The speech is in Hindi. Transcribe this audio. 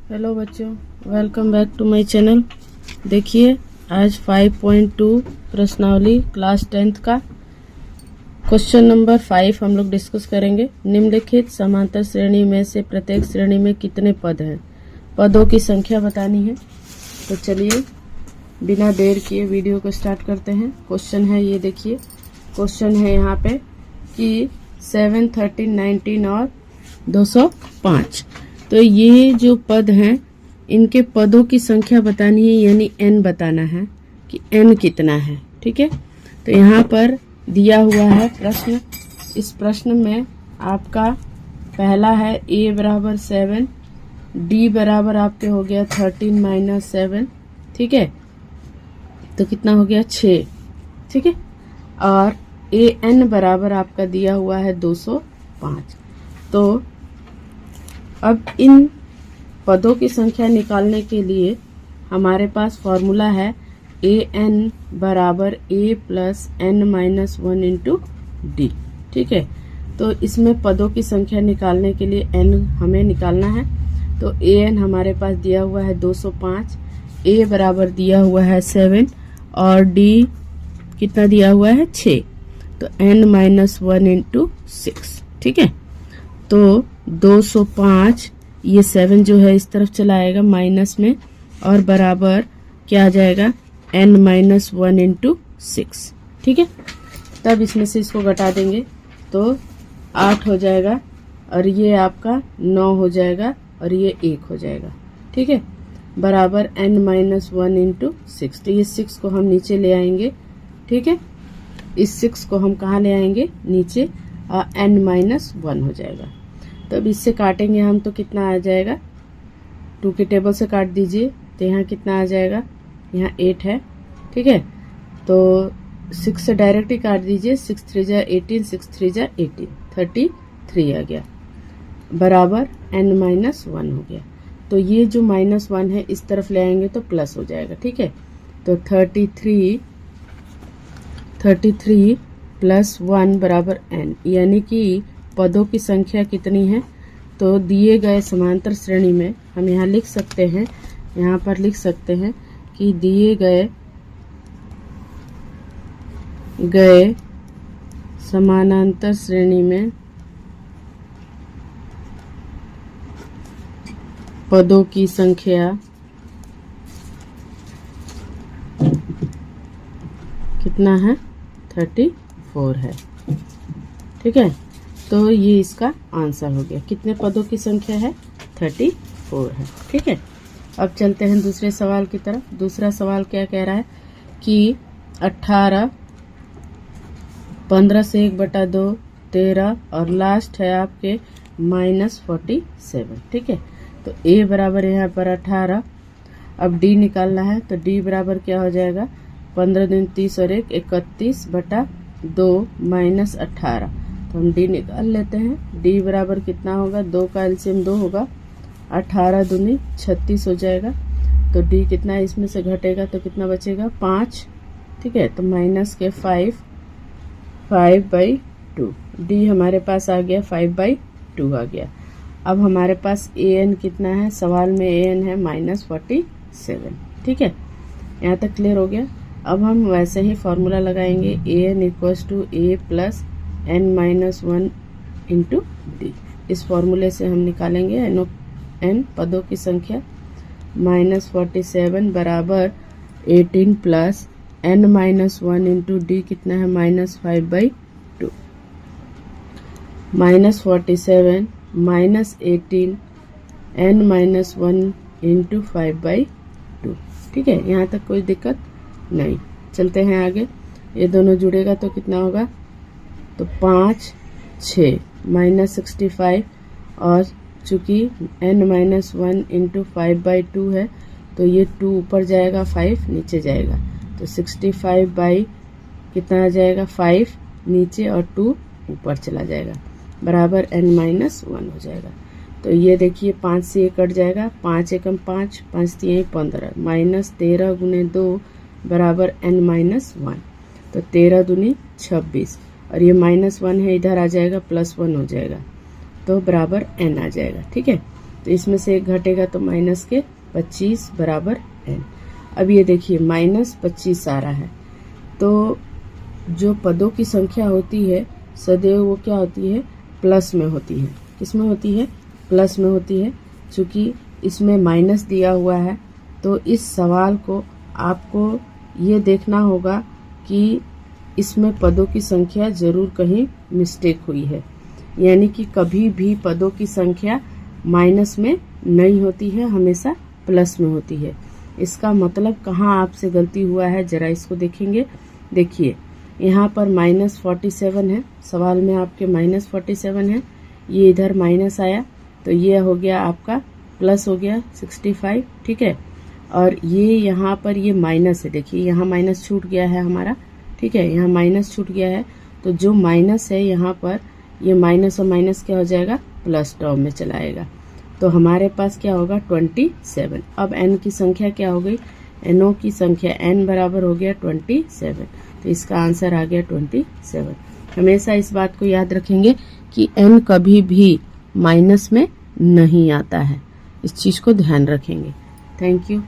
हेलो बच्चों, welcome back to my channel. देखिए आज 5.2 प्रश्नावली क्लास 10th का क्वेश्चन नंबर 5 हम लोग डिस्कस करेंगे। निम्नलिखित समांतर श्रेणी में से प्रत्येक श्रेणी में कितने पद हैं? पदों की संख्या बतानी है। तो चलिए बिना देर किए वीडियो को स्टार्ट करते हैं। क्वेश्चन है ये, देखिए क्वेश्चन है यहाँ पे कि 7, 13, 19 और 205। तो ये जो पद हैं इनके पदों की संख्या बतानी है, यानी n बताना है कि n कितना है। ठीक है, तो यहाँ पर दिया हुआ है प्रश्न। इस प्रश्न में आपका पहला है a बराबर 7, d बराबर आपके हो गया 13 माइनस 7। ठीक है, तो कितना हो गया 6। ठीक है, और an बराबर आपका दिया हुआ है 205। तो अब इन पदों की संख्या निकालने के लिए हमारे पास फॉर्मूला है an बराबर a plus n minus 1 into D. ठीक है, तो इसमें पदों की संख्या निकालने के लिए n हमें निकालना है। तो an हमारे पास दिया हुआ है 205, a बराबर दिया हुआ है 7 और d कितना दिया हुआ है 6। तो n माइनस 1 इंटू 6। ठीक है, तो 205 ये 7 जो है इस तरफ चला आएगा माइनस में, और बराबर क्या आ जाएगा n माइनस 1 इंटू 6। ठीक है, तब इसमें से इसको घटा देंगे तो 8 हो जाएगा, और ये आपका 9 हो जाएगा, और ये 1 हो जाएगा। ठीक है, बराबर n माइनस 1 इंटू 6। तो ये 6 को हम नीचे ले आएंगे। ठीक है, इस 6 को हम कहाँ ले आएंगे? नीचे, n माइनस 1 हो जाएगा। तो अब इससे काटेंगे हम तो कितना आ जाएगा? 2 के टेबल से काट दीजिए तो यहाँ कितना आ जाएगा? यहाँ 8 है। ठीक है, तो 6 से डायरेक्ट ही काट दीजिए। 6 3 जा 18, 6 3 जा 18, 33 आ गया, बराबर n माइनस 1 हो गया। तो ये जो -1 है इस तरफ ले आएंगे तो प्लस हो जाएगा। ठीक है, तो 33 प्लस 1 बराबर n, यानी कि पदों की संख्या कितनी है? तो दिए गए समांतर श्रेणी में हम यहाँ लिख सकते हैं, यहाँ पर लिख सकते हैं कि दिए गए समानांतर श्रेणी में पदों की संख्या कितना है? 34 है। ठीक है, तो ये इसका आंसर हो गया। कितने पदों की संख्या है? 34 है। ठीक है, अब चलते हैं दूसरे सवाल की तरफ। दूसरा सवाल क्या कह रहा है कि 18, 15 से 1/2, 13 और लास्ट है आपके -47। ठीक है, तो a बराबर यहाँ पर 18। अब d निकालना है, तो d बराबर क्या हो जाएगा? 15 दूनी 30 और 1 31/2 माइनस 18। तो हम d निकाल लेते हैं। d बराबर कितना होगा? 2 का एलसीएम 2 होगा, 18 दूनी 36 हो जाएगा। तो d कितना इसमें से घटेगा तो कितना बचेगा? 5। ठीक है, तो माइनस के 5/2। d हमारे पास आ गया 5/2 आ गया। अब हमारे पास an कितना है? सवाल में an है -47। ठीक है, यहाँ तक क्लियर हो गया। अब हम वैसे ही फॉर्मूला लगाएंगे, an equals to a plus n minus 1 into D. इस फॉर्मूले से हम निकालेंगे n पदों की संख्या। -47 बराबर 18 plus n minus 1 into D कितना है? -5/2। -47 माइनस 18 n माइनस 1 इंटू 5/2। ठीक है, यहाँ तक कोई दिक्कत नहीं। चलते हैं आगे। ये दोनों जुड़ेगा तो कितना होगा? तो 5, 6 -65, और चूंकि n माइनस 1 इंटू 5/2 है तो ये 2 ऊपर जाएगा, 5 नीचे जाएगा। तो 65 बाई कितना आ जाएगा? 5 नीचे और 2 ऊपर चला जाएगा, बराबर n माइनस 1 हो जाएगा। तो ये देखिए 5 से ये कट जाएगा, 5 एकम 5, 5 3 15, माइनस 13 गुने 2 बराबर n माइनस 1। तो 13 दूनी 26, और ये -1 है इधर आ जाएगा, +1 हो जाएगा, तो बराबर n आ जाएगा। ठीक है, तो इसमें से एक घटेगा तो माइनस के 25 बराबर n। अब ये देखिए -25 आ रहा है, तो जो पदों की संख्या होती है सदैव वो क्या होती है, प्लस में होती है। किस में होती है, प्लस में होती है। चूंकि इसमें माइनस दिया हुआ है तो इस सवाल को आपको ये देखना होगा कि इसमें पदों की संख्या जरूर कहीं मिस्टेक हुई है, यानी कि कभी भी पदों की संख्या माइनस में नहीं होती है, हमेशा प्लस में होती है। इसका मतलब कहाँ आपसे गलती हुआ है, जरा इसको देखेंगे। देखिए यहाँ पर -47 है, सवाल में आपके -47 है, ये इधर माइनस आया तो ये हो गया आपका प्लस हो गया 65, ठीक है। और ये यहाँ पर ये माइनस है, देखिए यहाँ माइनस छूट गया है हमारा, ठीक है, यहाँ माइनस छूट गया है, तो जो माइनस है यहाँ पर ये माइनस और माइनस क्या हो जाएगा, प्लस टर्म में चलाएगा। तो हमारे पास क्या होगा 27। अब n की संख्या क्या हो गई, nों की संख्या n बराबर हो गया 27, तो इसका आंसर आ गया 27। हमेशा इस बात को याद रखेंगे कि n कभी भी माइनस में नहीं आता है, इस चीज को ध्यान रखेंगे। Thank you.